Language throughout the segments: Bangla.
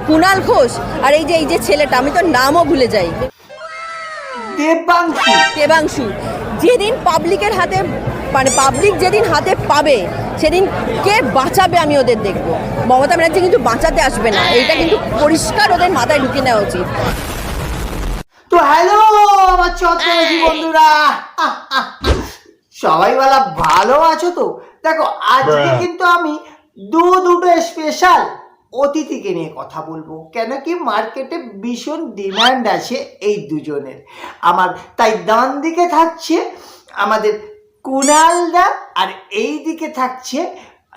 কুণাল ঘোষ আর এই যে ছেলেটা, আমি তো নামও ভুলে যাই, দেবাংশু। যেদিন পাবলিকের হাতে, মানে পাবলিক যেদিন হাতে পাবে সেদিন কে বাঁচাবে আমি ওদের দেখবো। মমতা ব্যানার্জি কিন্তু বাঁচাতে আসবে না, এইটা কিন্তু পরিষ্কার ওদের মাথায় ঢুকিয়ে নেওয়া উচিত। তো হ্যালো আমার ছদ্মবেশী বন্ধুরা, সবাই বলা ভালো আছো তো? দেখো আজকে কিন্তু আমি দুটো স্পেশাল অতিথিকে নিয়ে কথা বলবো, কেন কি মার্কেটে ভীষণ ডিমান্ড আছে এই দুজনের আমার। তাই ডান দিকে থাকছে আমাদের কুণাল দা, আর এই দিকে থাকছে,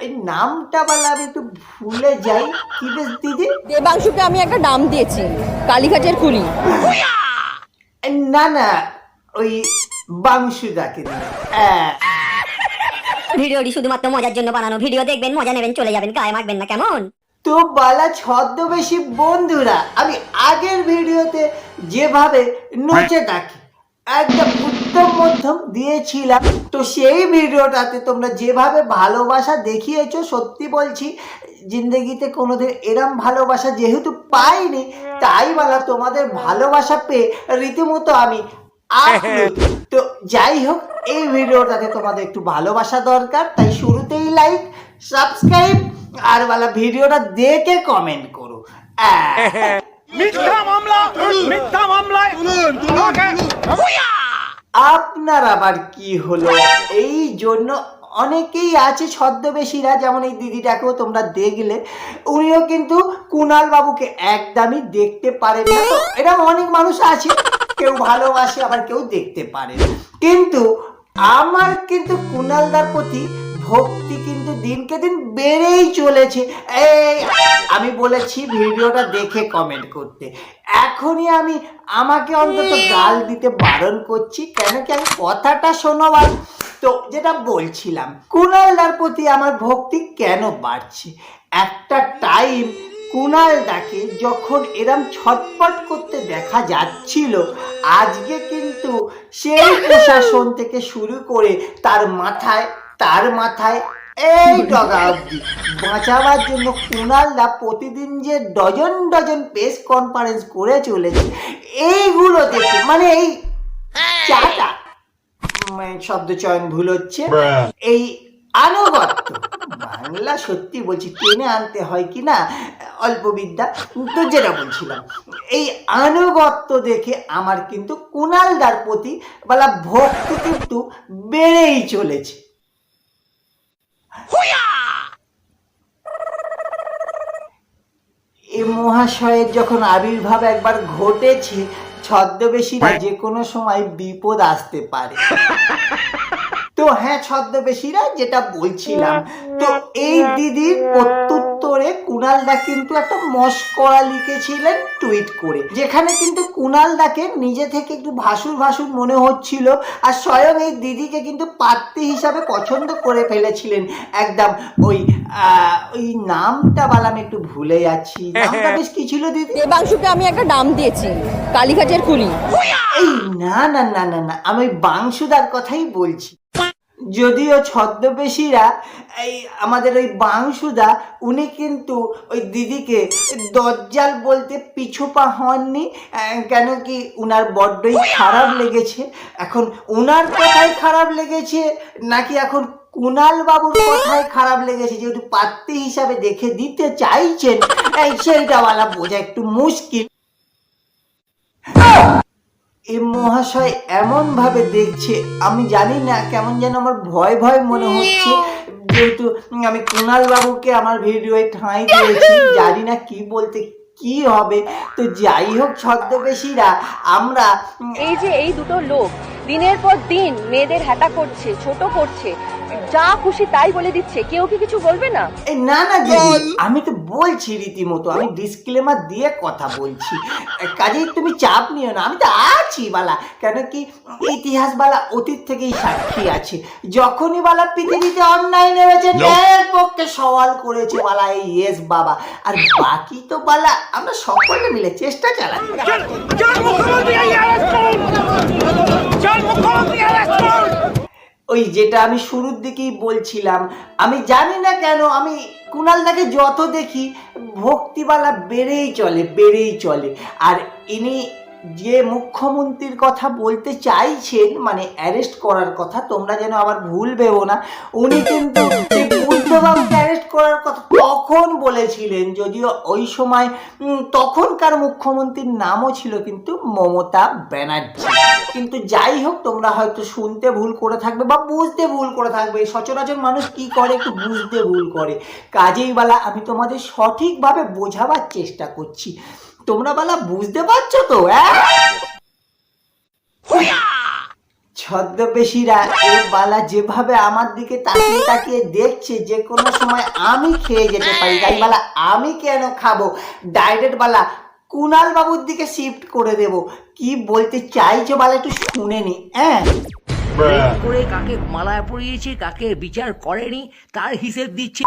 এই নামটা বলা আমি একটু ভুলে যাই, কি বেশ দিদি? দেবাংশুকে আমি একটা নাম দিয়েছি, কালীঘাটের কুলি। না না, ওই বাংশুদাকে ভিডিওটি শুধুমাত্র মজার জন্য বানানো। ভিডিও দেখবেন, মজা নেবেন, চলে যাবেন, গায়ে মাখবেন না, কেমন? তো বালা ছদ্মবেশী বন্ধুরা, আমি আগের ভিডিওতে যেভাবে নচে থাকি একদম উত্তম মধ্যম দিয়েছিলাম, তো সেই ভিডিওটাতে তোমরা যেভাবে ভালোবাসা দেখিয়েছো, সত্যি বলছি জিন্দগিতে কোনোদিন এরম ভালোবাসা যেহেতু পাইনি, তাই বলা তোমাদের ভালোবাসা পেয়ে রীতিমতো আমি আপ্লুত। তো যাই হোক, এই ভিডিওটাতে তোমাদের একটু ভালোবাসা দরকার, তাই শুরুতেই লাইক, সাবস্ক্রাইব আর বলা ভিডিওটা দেখে কমেন্ট করো। মিথ্যা মামলায় আপনার আবার কি হলো? এই জন্য অনেকেই আছে ছদ্মবেশীরা, যেমন এই দিদিটাকেও তোমরা দেখলে, উনিও কিন্তু কুণাল বাবুকে একদমই দেখতে পারেন না। তো এরকম অনেক মানুষ আছে, কেউ ভালোবাসে আবার কেউ দেখতে পারে না। কিন্তু আমার কিন্তু কুণালদার প্রতি ভক্তি কিন্তু দিনকে দিন বেড়েই চলেছে। এই আমি বলেছি ভিডিওটা দেখে কমেন্ট করতে, এখনই আমি আমাকে অন্তত গাল দিতে বারণ করছি, কেন কি আমি কথাটা শোনোবার। তো যেটা বলছিলাম, কুণালদার প্রতি আমার ভক্তি কেন বাড়ছে, একটা টাইম কুণালদাকে যখন এরম ছটপট করতে দেখা যাচ্ছিল, আজকে কিন্তু সেই প্রশাসন থেকে শুরু করে তার মাথায় এই ডগা অব্দি বাঁচাবার জন্য কুণালদা প্রতিদিন যে ডজন ডজন প্রেস কনফারেন্স করে চলেছে, এইগুলো দেখে মানে এই চাটা শব্দ চয়ন ভুল হচ্ছে, এই আনুগত্য, বাংলা সত্যি বলছি টেনে আনতে হয় কি না অল্প বিদ্যা, তো যেটা বলছিলাম, এই আনুগত্য দেখে আমার কিন্তু কুণালদার প্রতি বলা ভক্তি কিন্তু বেড়েই চলেছে। এই মহাশয়ের যখন আবির্ভাব একবার ঘটেছে, ছদ্মবেশীরা যে কোনো সময় বিপদ আসতে পারে। তো হ্যাঁ ছদ্মবেশীরা, যেটা বলছিলাম, তো এই দিদির প্রত্যুত্তরে কুণালদা কিন্তু একটা মস্করা লিখেছিলেন টুইট করে, যেখানে কিন্তু কুণালদাকে নিজে থেকে একটু ভাসুর মনে হচ্ছিল, আর স্বয়ং এই দিদিকে কিন্তু পাত্রী হিসাবে পছন্দ করে ফেলেছিলেন একদম। ওই নামটা বললাম একটু ভুলে যাচ্ছি, নামটা বেশ কি ছিল দিদি? দেবাংশুকে আমি একটা নাম দিয়েছি, কালীঘাটের কুলি। এই না না না না না, আমি বাংশুদার কথাই বলছি। যদিও ছদ্মবেশীরা এই আমাদের ওই বাংশুদা, উনি কিন্তু ওই দিদিকে দজ্জাল বলতে পিছুপা হননি, কেন কি উনার বড্ডই খারাপ লেগেছে। এখন উনার কথাই খারাপ লেগেছে নাকি এখন কুণাল বাবুর কথাই খারাপ লেগেছে, যেহেতু পাত্রী হিসাবে দেখে দিতে চাইছেন, সেইটা বলা বোঝা একটু মুশকিল। এই মহাশয় এমন ভাবে দেখছে, আমি জানি না, কেমন যেন আমার ভয় ভয় মনে হচ্ছে, যেহেতু আমি কুণাল বাবুকে আমার ভিডিওয়ে ঠাঁই দিয়েছি, জানি না কি বলতে কি হবে। তো যাই হোক ছদ্মবেশীরা, আমরা এই দুটো লোক দিনের পর দিন মেয়েদের হ্যাটা করছে, ছোট করছে, যা খুশি তাই বলে দিচ্ছে, কেউ কি কিছু বলবে না? না না দিদি, আমি তো বলছি রীতিমতো, আমি ডিসক্লেমার দিয়ে কথা বলছি, কাজেই তুমি চাপ নিও না, আমি তো আছি বালা। কেন কি ইতিহাস বালা অতীত থেকেই সাক্ষী আছে, যখনই বালা পৃথিবীতে অন্যায় নেমেছে ন্যায়ের পক্ষে সওয়াল করেছে বালা এই ইয়েস বাবা, আর বাকি তো বালা আমরা সকলে মিলে চেষ্টা চালাই। ওই যেটা আমি শুরুর দিকেই বলছিলাম, আমি জানি না কেন আমি কুণালদাকে যত দেখি ভক্তিবালা বেড়েই চলে। আর ইনি যে মুখ্যমন্ত্রীর কথা বলতে চাইছেন, মানে অ্যারেস্ট করার কথা, তোমরা যেন আবার ভুল ভেবো না, উনি কিন্তু বুদ্ধবাবুকে অ্যারেস্ট করার কথা তখন বলেছিলেন, যদিও ওই সময় তখনকার মুখ্যমন্ত্রীর নামও ছিল কিন্তু মমতা ব্যানার্জি। কিন্তু যাই হোক, তোমরা হয়তো শুনতে ভুল করে থাকবে বা বুঝতে ভুল করে থাকবে। সচরাচর মানুষ কি করে, একটু বুঝতে ভুল করে। কাজেই বালা আমি তোমাদের সঠিকভাবে বোঝাবার চেষ্টা করছি, তোমরা বালা বুঝতে পারছো তো? ছদ্মবেশীরা এ বালা যেভাবে আমার দিকে তাকিয়ে তাকিয়ে দেখছে, যে কোনো সময় আমি খেয়ে যেতে পারি, তাই বালা আমি কেন খাবো, ডাইরেক্ট বালা কুণাল বাবুর দিকে শিফট করে দেব। কি বলতে চাইছো বালা একটু শুনে নি। করে কাকে মালায় পরিয়েছে, কাকে বিচার করেনি, তার হিসেব দিচ্ছে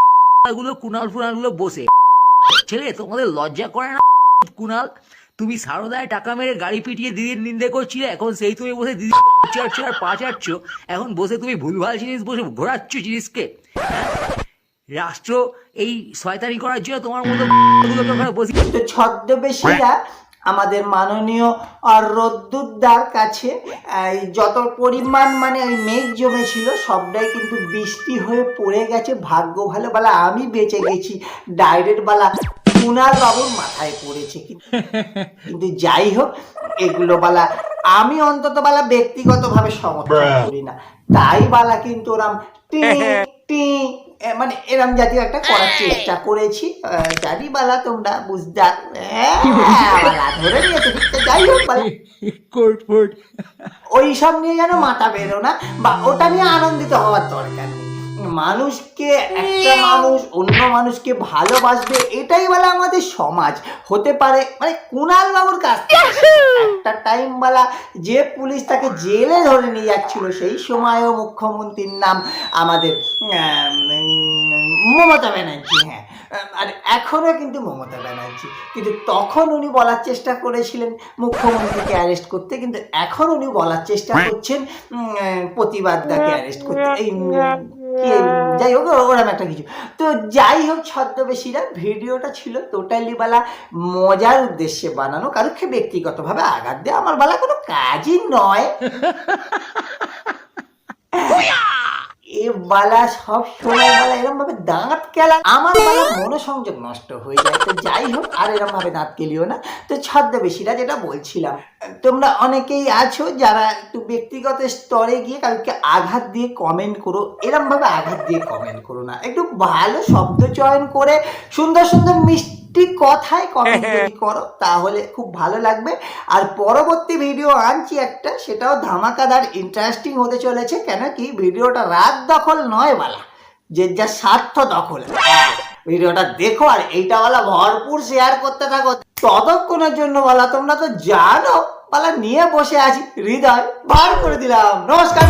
গুলো কুনাল ফুনালগুলো বসে। ছেলে তোমাদের লজ্জা করে না? কুনাল, তুমি সারদায় টাকা মেরে গাড়ি পিটিয়ে দিদির নিন্দে করছিলে, এখন সেই তুমি বসে দিদি চারছো আর পা চারছো, এখন বসে তুমি ভুলভাল জিনিস বসে ঘোরাচ্ছ জিনিসকে। রাষ্ট্র এই শয়তানি করার জন্য তোমার মতো বসে। তো ছদ্মবেশীরা আমাদের মাননীয় রদ্দুদ্দার কাছে যত পরিমাণ মানে ওই মেঘ জমেছিল সবটাই কিন্তু বৃষ্টি হয়ে পড়ে গেছে। ভাগ্য ভালো বালা আমি বেঁচে গেছি, ডাইরেক্ট বালা কুণাল বাবুর মাথায় পড়েছে। কিন্তু যাই হোক, এগুলো বালা আমি অন্তত বালা ব্যক্তিগতভাবে সমর্থন করি না, তাই বালা কিন্তু ওরাম মানে এরম জাতীয় একটা করার চেষ্টা করেছি। জানি বালা তোমরা বুঝদার বালা ধরে নিয়েছে। যাই হোক বালা ওই সব নিয়ে যেন মাথা বেরো না, বা ওটা নিয়ে আনন্দিত হওয়ার দরকার নেই। মানুষকে একটা মানুষ অন্য মানুষকে ভালোবাসবে, এটাই বলা আমাদের সমাজ হতে পারে। মানে কুণাল বাবুর কাছ থেকে একটা টাইম বলা যে পুলিশ তাকে জেলে ধরে নিয়ে যাচ্ছিল, সেই সময়ও মুখ্যমন্ত্রীর নাম আমাদের মমতা ব্যানার্জি। হ্যাঁ, আর এখনো কিন্তু মমতা ব্যানার্জি। কিন্তু তখন উনি বলার চেষ্টা করেছিলেন মুখ্যমন্ত্রীকে অ্যারেস্ট করতে, কিন্তু এখন উনি বলার চেষ্টা করছেন প্রতিবাদটাকে অ্যারেস্ট করতে। এই যাই হোক, ওরকম একটা কিছু। তো যাই হোক, ছদ্মবেশীরা ভিডিওটা ছিল টোটালি বালা মজার উদ্দেশ্যে বানানো, কারোকে ব্যক্তিগতভাবে আঘাত দেওয়া আমার বালা কোনো কাজই নয়। এ বালা সব সময় বালা এরকম ভাবে দাঁত কেলা আমার বালা মনোসংযোগ নষ্ট হয়ে যায়। তো যাই হোক, আর এরকম ভাবে দাঁত কেলিও না। তো ছদ্মবেশীরা যেটা বলছিলাম, তোমরা অনেকেই আছো যারা একটু ব্যক্তিগত স্তরে গিয়ে কাউকে আঘাত দিয়ে কমেন্ট করো, এরম ভাবে আঘাত দিয়ে কমেন্ট করো না। একটু ভালো শব্দ চয়ন করে সুন্দর সুন্দর মিষ্টি কথায় কমেন্ট যদি করো তাহলে খুব ভালো লাগবে। আর পরবর্তী ভিডিও আনছি একটা, সেটাও ধামাকাদার ইন্টারেস্টিং হতে চলেছে। কেন কি ভিডিওটা রাত দখল নয় বালা, যে যা স্বার্থ দখল। ভিডিওটা দেখো আর এইটা বালা ভরপুর শেয়ার করতে থাকো। ততক্ষণের জন্য বালা তোমরা তো জানো বালা নিয়ে বসে আছি, হৃদয় বার করে দিলাম। নমস্কার।